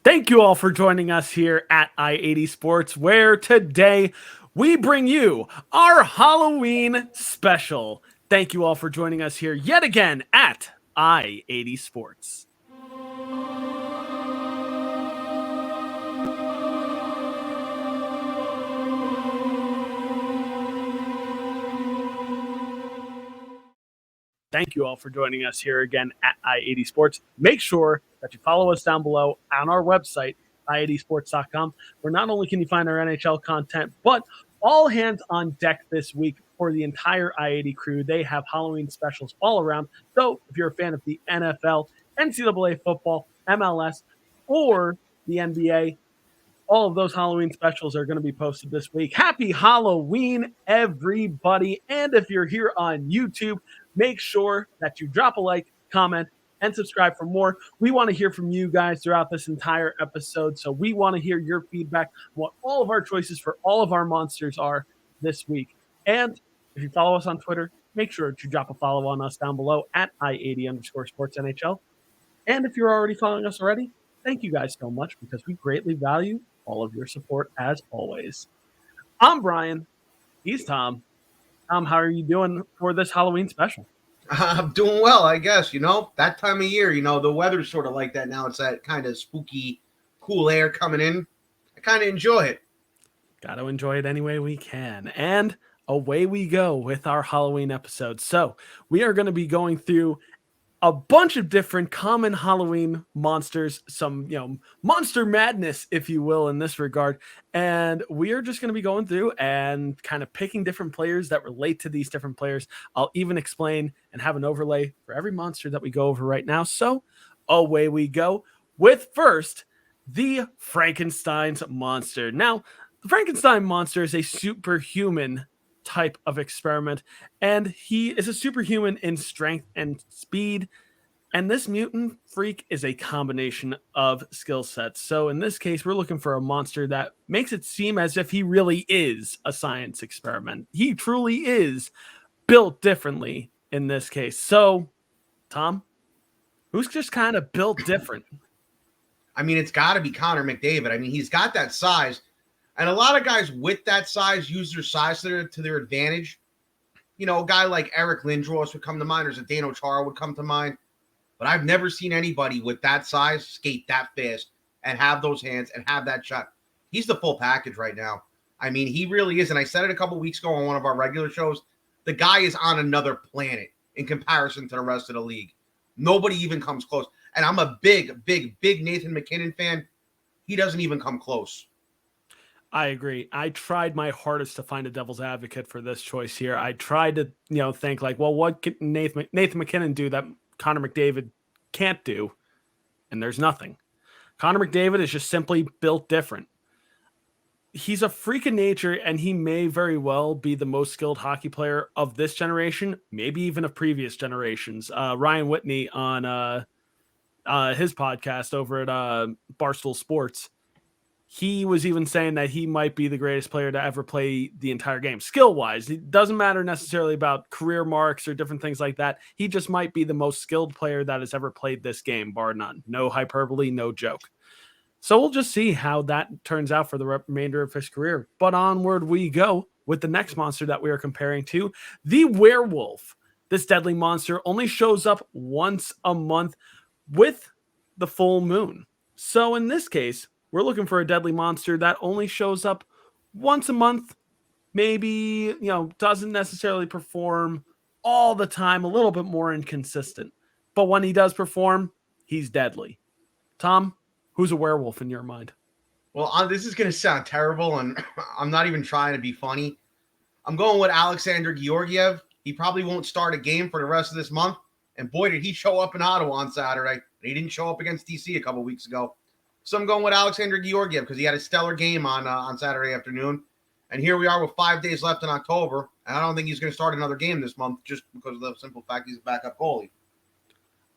Thank you all for joining us here at i80 Sports, where today we bring you our Halloween special. Thank you all for joining us here yet again at i80 Sports. Thank you all for joining us here again at i80 Sports. Make sure that you follow us down below on our website, i80sports.com, where not only can you find our NHL content, but all hands on deck this week for the entire i80 crew. They have Halloween specials all around. So if you're a fan of the NFL, NCAA football, MLS, or the NBA, all of those Halloween specials are going to be posted this week. Happy Halloween, everybody. And if you're here on YouTube, make sure that you drop a like, comment, and subscribe for more. We want to hear from you guys throughout this entire episode. So we want to hear your feedback on what all of our choices for all of our monsters are this week. And if you follow us on Twitter, make sure to drop a follow on us down below at i80_sportsNHL. And if you're already following us already, thank you guys so much because we greatly value all of your support as always. I'm Brian. He's Tom. Tom, how are you doing for this Halloween special? I'm doing well, I guess. That time of year, the weather's sort of like that now. It's that kind of spooky, cool air coming in. I kind of enjoy it. Got to enjoy it any way we can. And away we go with our Halloween episode. So we are going to be going through a bunch of different common Halloween monsters, some, monster madness, if you will, in this regard. And we are just going to be going through and kind of picking different players that relate to these different players. I'll even explain and have an overlay for every monster that we go over right now. So away we go with first the Frankenstein's monster. Now, the Frankenstein monster is a superhuman type of experiment, and he is a superhuman in strength and speed, and this mutant freak is a combination of skill sets. So in this case, we're looking for a monster that makes it seem as if he really is a science experiment. He truly is built differently in this case. So Tom, who's just kind of built different? I mean, it's got to be Connor McDavid. I mean, he's got that size. And a lot of guys with that size use their size to their advantage. A guy like Eric Lindros would come to mind, or Zdeno Chara would come to mind. But I've never seen anybody with that size skate that fast and have those hands and have that shot. He's the full package right now. I mean, he really is. And I said it a couple weeks ago on one of our regular shows. The guy is on another planet in comparison to the rest of the league. Nobody even comes close. And I'm a big Nathan MacKinnon fan. He doesn't even come close. I agree. I tried my hardest to find a devil's advocate for this choice here. I tried to, think like, well, what can Nathan MacKinnon do that Connor McDavid can't do? And there's nothing. Connor McDavid is just simply built different. He's a freak of nature, and he may very well be the most skilled hockey player of this generation, maybe even of previous generations. Ryan Whitney on his podcast over at Barstool Sports, he was even saying that he might be the greatest player to ever play the entire game. Skill-wise, it doesn't matter necessarily about career marks or different things like that. He just might be the most skilled player that has ever played this game, bar none. No hyperbole, no joke. So we'll just see how that turns out for the remainder of his career. But onward we go with the next monster that we are comparing to, the Werewolf. This deadly monster only shows up once a month with the full moon. So in this case, we're looking for a deadly monster that only shows up once a month, maybe, doesn't necessarily perform all the time, a little bit more inconsistent. But when he does perform, he's deadly. Tom, who's a werewolf in your mind? Well, this is going to sound terrible, and I'm not even trying to be funny. I'm going with Alexander Georgiev. He probably won't start a game for the rest of this month. And boy, did he show up in Ottawa on Saturday. He didn't show up against DC a couple weeks ago. So I'm going with Alexander Georgiev because he had a stellar game on Saturday afternoon. And here we are with 5 days left in October. And I don't think he's going to start another game this month just because of the simple fact he's a backup goalie.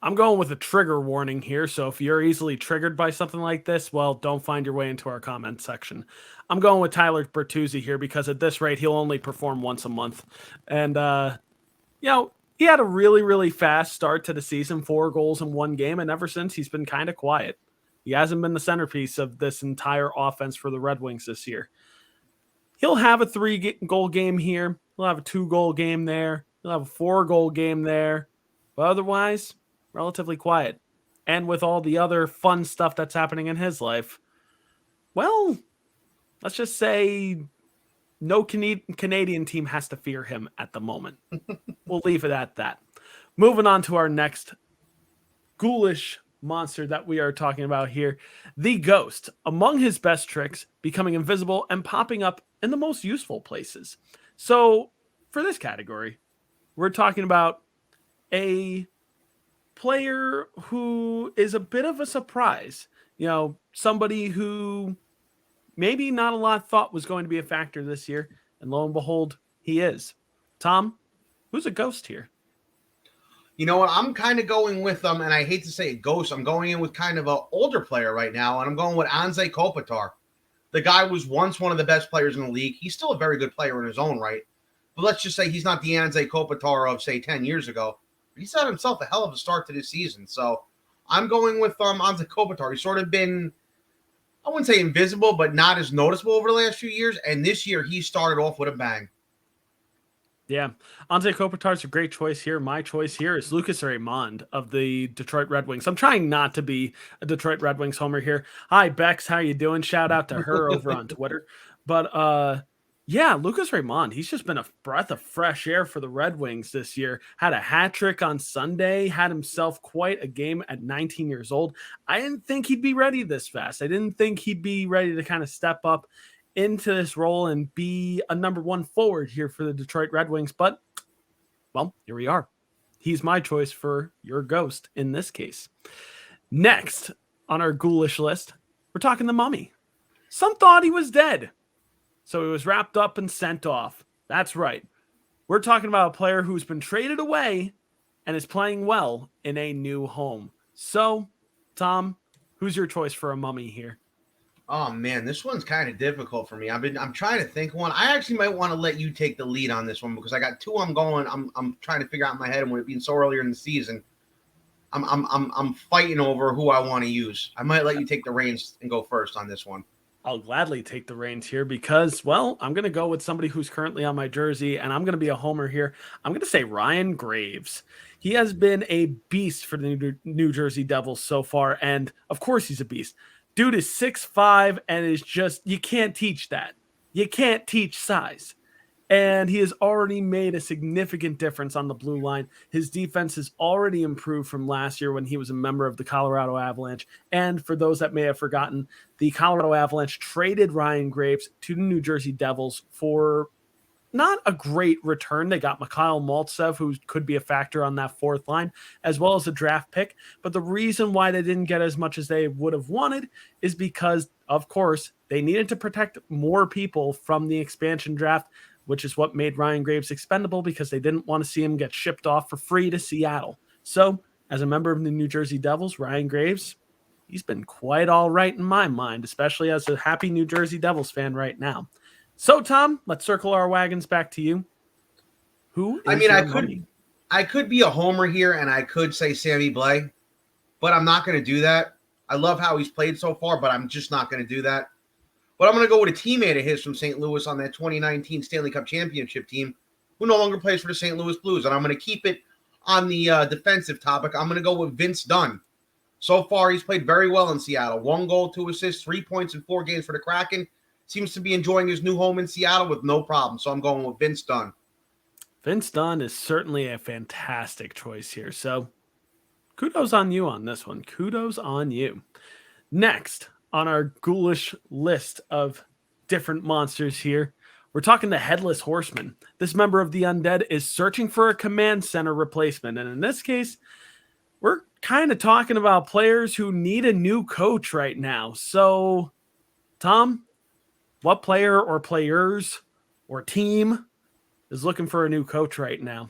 I'm going with a trigger warning here. So if you're easily triggered by something like this, well, don't find your way into our comment section. I'm going with Tyler Bertuzzi here because at this rate, he'll only perform once a month. And, he had a really, really fast start to the season, 4 goals in one game. And ever since, he's been kind of quiet. He hasn't been the centerpiece of this entire offense for the Red Wings this year. He'll have a 3-goal game here. He'll have a 2-goal game there. He'll have a 4-goal game there. But otherwise, relatively quiet. And with all the other fun stuff that's happening in his life, well, let's just say no Canadian team has to fear him at the moment. We'll leave it at that. Moving on to our next ghoulish monster that we are talking about here, the Ghost. Among his best tricks, becoming invisible and popping up in the most useful places. So for this category, we're talking about a player who is a bit of a surprise. Somebody who maybe not a lot thought was going to be a factor this year, and lo and behold, he is. Tom, who's a ghost here? You know what? I'm kind of going with and I hate to say a ghost. I'm going in with kind of an older player right now, and I'm going with Anze Kopitar. The guy was once one of the best players in the league. He's still a very good player in his own right, but let's just say he's not the Anze Kopitar of, say, 10 years ago. He's had himself a hell of a start to this season, so I'm going with Anze Kopitar. He's sort of been, I wouldn't say invisible, but not as noticeable over the last few years. And this year, he started off with a bang. Yeah, Anze Kopitar's a great choice here. My choice here is Lucas Raymond of the Detroit Red Wings. I'm trying not to be a Detroit Red Wings homer here. Hi, Bex. How you doing? Shout out to her over on Twitter. But yeah, Lucas Raymond, he's just been a breath of fresh air for the Red Wings this year. Had a hat trick on Sunday, had himself quite a game at 19 years old. I didn't think he'd be ready this fast. I didn't think he'd be ready to kind of step up into this role and be a number one forward here for the Detroit Red Wings. But, well, here we are. He's my choice for your ghost in this case. Next on our ghoulish list, we're talking the Mummy. Some thought he was dead, so he was wrapped up and sent off. That's right. We're talking about a player who's been traded away and is playing well in a new home. So, Tom, who's your choice for a Mummy here? Oh man, this one's kind of difficult for me. I'm trying to think one. I actually might want to let you take the lead on this one because I got two. I'm trying to figure out in my head, and with it being so earlier in the season, I'm fighting over who I want to use. I might let you take the reins and go first on this one. I'll gladly take the reins here because, well, I'm going to go with somebody who's currently on my jersey, and I'm going to be a homer here. I'm going to say Ryan Graves. He has been a beast for the New Jersey Devils so far, and of course he's a beast. Dude is 6'5" and is just, you can't teach that. You can't teach size. And he has already made a significant difference on the blue line. His defense has already improved from last year when he was a member of the Colorado Avalanche. And for those that may have forgotten, the Colorado Avalanche traded Ryan Graves to the New Jersey Devils for not a great return. They got Mikhail Maltsev, who could be a factor on that fourth line, as well as a draft pick. But the reason why they didn't get as much as they would have wanted is because, of course, they needed to protect more people from the expansion draft, which is what made Ryan Graves expendable because they didn't want to see him get shipped off for free to Seattle. So, as a member of the New Jersey Devils, Ryan Graves, he's been quite all right in my mind, especially as a happy New Jersey Devils fan right now. So, Tom, let's circle our wagons back to you. Who is your Mummy? I could be a homer here, and I could say Sammy Blais, but I'm not going to do that. I love how he's played so far, but I'm just not going to do that. But I'm going to go with a teammate of his from St. Louis on that 2019 Stanley Cup Championship team who no longer plays for the St. Louis Blues, and I'm going to keep it on the defensive topic. I'm going to go with Vince Dunn. So far, he's played very well in Seattle. 1 goal, 2 assists, 3 points in 4 games for the Kraken. Seems to be enjoying his new home in Seattle with no problem. So I'm going with Vince Dunn. Vince Dunn is certainly a fantastic choice here. So kudos on you on this one. Kudos on you. Next on our ghoulish list of different monsters here, we're talking the Headless Horseman. This member of the Undead is searching for a command center replacement. And in this case, we're kind of talking about players who need a new coach right now. So, Tom, what player or players or team is looking for a new coach right now?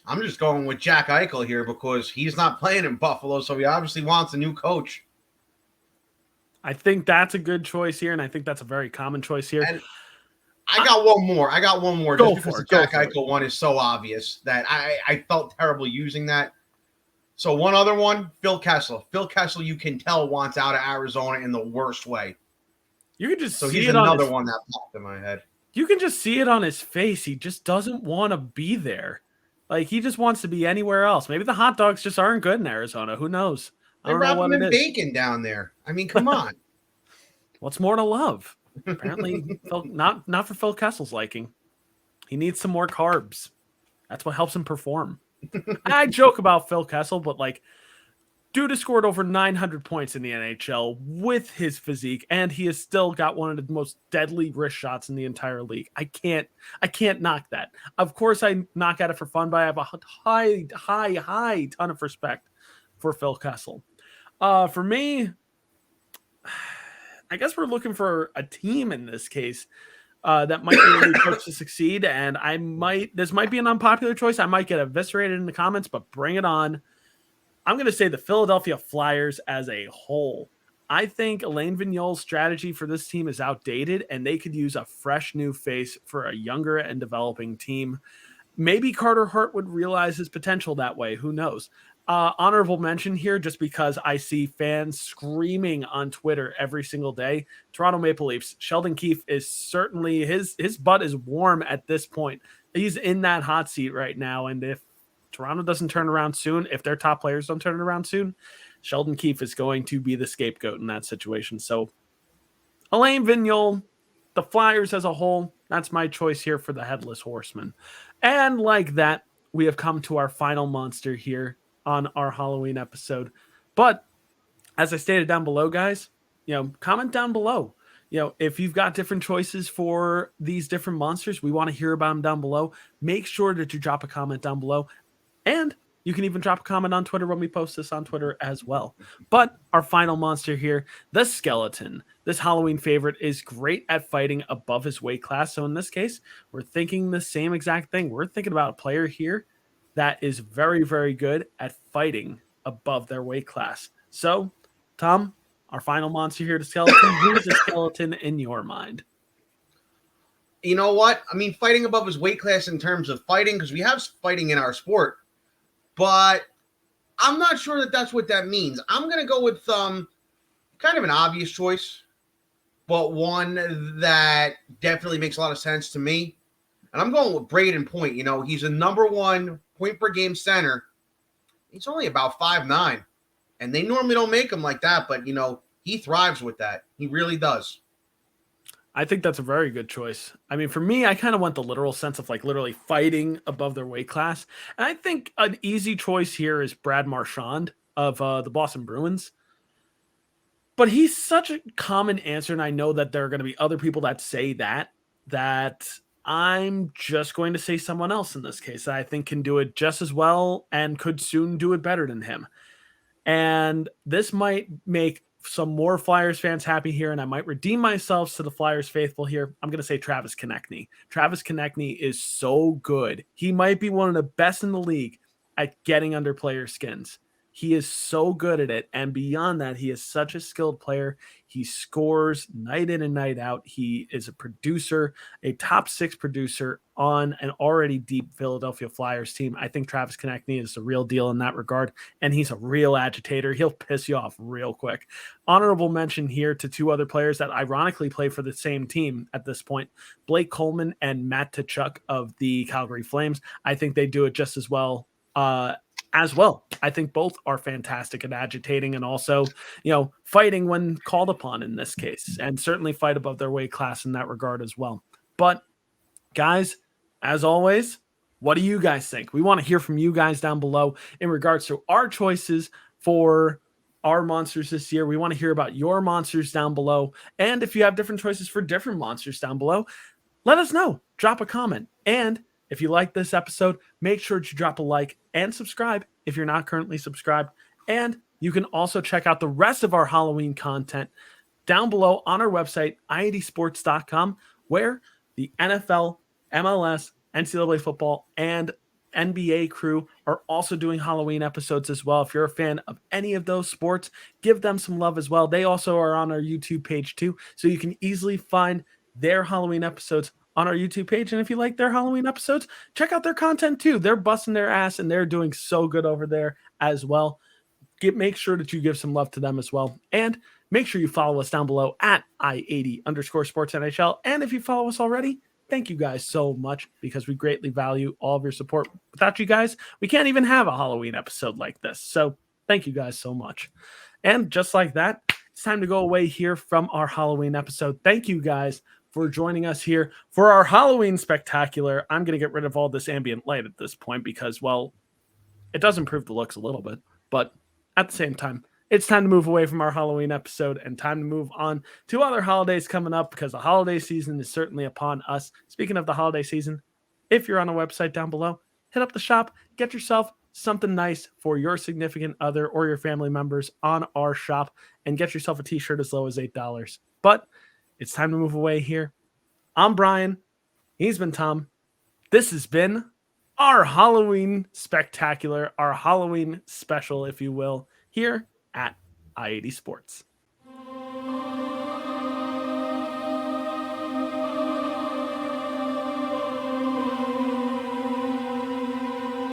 I'm just going with Jack Eichel here because he's not playing in Buffalo, so he obviously wants a new coach. I think that's a good choice here, and I think that's a very common choice here. And I got one more. Just because the Jack Eichel one is so obvious that I felt terrible using that. So one other one, Phil Kessel. Phil Kessel, you can tell, wants out of Arizona in the worst way. You can just So see he's it on another his, one that popped in my head. you can just see it on his face. He just doesn't want to be there. Like, he just wants to be anywhere else. Maybe the hot dogs just aren't good in Arizona. Who knows? I They don't know wrap what him it in is. bacon down there. I mean, come on. What's more to love? Apparently, not for Phil Kessel's liking. He needs some more carbs. That's what helps him perform. I joke about Phil Kessel, but like, dude has scored over 900 points in the NHL with his physique, and he has still got one of the most deadly wrist shots in the entire league. I can't knock that. Of course, I knock at it for fun, but I have a high ton of respect for Phil Kessel. For me, I guess we're looking for a team in this case that might be really close to succeed, and this might be an unpopular choice. I might get eviscerated in the comments, but bring it on. I'm going to say the Philadelphia Flyers as a whole. I think Alain Vigneault's strategy for this team is outdated, and they could use a fresh new face for a younger and developing team. Maybe Carter Hart would realize his potential that way. Who knows? Honorable mention here, just because I see fans screaming on Twitter every single day. Toronto Maple Leafs. Sheldon Keefe is certainly his butt is warm at this point. He's in that hot seat right now, and if Toronto doesn't turn around soon, if their top players don't turn it around soon, Sheldon Keefe is going to be the scapegoat in that situation. So, Alain Vigneault, the Flyers as a whole, that's my choice here for the Headless Horseman. And like that, we have come to our final monster here on our Halloween episode. But as I stated down below, guys, comment down below. If you've got different choices for these different monsters, we want to hear about them down below. Make sure that you drop a comment down below. And you can even drop a comment on Twitter when we post this on Twitter as well. But our final monster here, the Skeleton. This Halloween favorite is great at fighting above his weight class. So in this case, we're thinking the same exact thing. We're thinking about a player here that is very, very good at fighting above their weight class. So, Tom, our final monster here, the Skeleton. Who's the Skeleton in your mind? You know what? I mean, fighting above his weight class in terms of fighting, because we have fighting in our sport. But I'm not sure that that's what that means. I'm going to go with kind of an obvious choice, but one that definitely makes a lot of sense to me. And I'm going with Braden Point. He's a number one point per game center. He's only about 5'9", and they normally don't make him like that. But, he thrives with that. He really does. I think that's a very good choice. I mean, for me, I kind of want the literal sense of like literally fighting above their weight class. And I think an easy choice here is Brad Marchand of the Boston Bruins. But he's such a common answer, and I know that there are going to be other people that say that I'm just going to say someone else in this case that I think can do it just as well and could soon do it better than him. And this might make some more Flyers fans happy here, and I might redeem myself to the Flyers faithful here. I'm going to say Travis Konechny. Travis Konechny is so good. He might be one of the best in the league at getting under player skins. He is so good at it. And beyond that, he is such a skilled player. He scores night in and night out. He is a producer, a top 6 producer on an already deep Philadelphia Flyers team. I think Travis Konechny is the real deal in that regard. And he's a real agitator. He'll piss you off real quick. Honorable mention here to 2 other players that ironically play for the same team at this point, Blake Coleman and Matt Tkachuk of the Calgary Flames. I think they do it just as well. I think both are fantastic at agitating and also, fighting when called upon in this case, and certainly fight above their weight class in that regard as well. But guys, as always, what do you guys think? We want to hear from you guys down below in regards to our choices for our monsters this year. We want to hear about your monsters down below. And if you have different choices for different monsters down below, let us know. Drop a comment. And if you like this episode, make sure to drop a like and subscribe if you're not currently subscribed. And you can also check out the rest of our Halloween content down below on our website, i80sports.com, where the NFL, MLS, NCAA football, and NBA crew are also doing Halloween episodes as well. If you're a fan of any of those sports, give them some love as well. They also are on our YouTube page too, so you can easily find their Halloween episodes on our YouTube page. And if you like their Halloween episodes, check out their content too. They're busting their ass and they're doing so good over there as well. Make sure that you give some love to them as well. And make sure you follow us down below at i80_sports NHL. And if you follow us already, thank you guys so much because we greatly value all of your support. Without you guys, we can't even have a Halloween episode like this. So thank you guys so much. And just like that, it's time to go away here from our Halloween episode. Thank you guys for joining us here for our Halloween spectacular. I'm going to get rid of all this ambient light at this point because, well, it does improve the looks a little bit, but at the same time, it's time to move away from our Halloween episode and time to move on to other holidays coming up because the holiday season is certainly upon us. Speaking of the holiday season, if you're on a website down below, hit up the shop, get yourself something nice for your significant other or your family members on our shop, and get yourself a t-shirt as low as $8. But it's time to move away here. I'm Brian. He's been Tom. This has been our Halloween spectacular, our Halloween special, if you will, here at i80 Sports.